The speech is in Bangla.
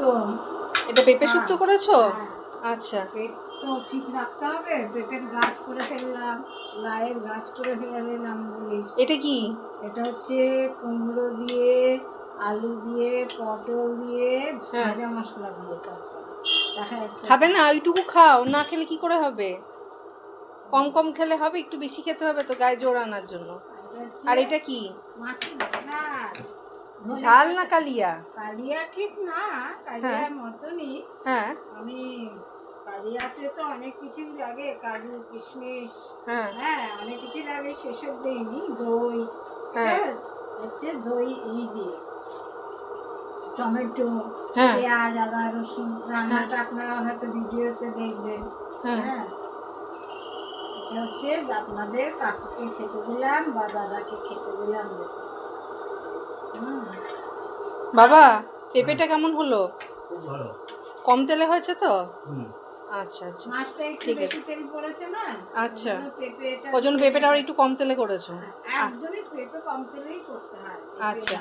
শুক্তো। এটা পেঁপে শুক্তো করেছো? আচ্ছা, পেট তো ঠিক রাখতে হবে, পেঁপের গাছ করে ফেললাম, লাইয়ের গাছ করে ফেললাম বলিস। এটা কি? এটা হচ্ছে কুমড়ো দিয়ে, আলু দিয়ে, পটল দিয়ে, ভাজা মশলা দিয়ে দেখা যাচ্ছে। খাবে না? ওইটুকু খাও, না খেলে কি করে হবে? কম কম খেলে হবে, একটু বেশি খেতে হবে তো গায়ে জোর আনার জন্য। আর এটা কি? মাছের ঝাল। ঝাল না কালিয়া? কালিয়া ঠিক না, কালিয়ার মতনই। হ্যাঁ আমি কালিয়াতে তো অনেক কিছুই লাগে, কাজু কিশমিশ, হ্যাঁ হ্যাঁ অনেক কিছু লাগে, সেসব দিইনি। দই, হ্যাঁ হচ্ছে দই এই দিয়ে, টমেটো, হ্যাঁ পেঁয়াজ, আদা, রসুন। রান্নাটা আপনারা হয়তো ভিডিওতে দেখবেন। হ্যাঁ, এটা হচ্ছে আপনাদের কাকুকে খেতে দিলাম বা দাদাকে খেতে দিলাম। বাবা, পেঁপেটা কেমন হলো? খুব ভালো। কম তেলে হয়েছে তো? আচ্ছা আচ্ছা, মাছটা একটু ঠিক আছে। বেশি তেল পড়েছে না, আচ্ছা, পেঁপেটা ওই জন্য পেঁপেটা একটু কম তেলে করেছো? একদমই পেঁপে কম তেলেই করতে হয়। আচ্ছা।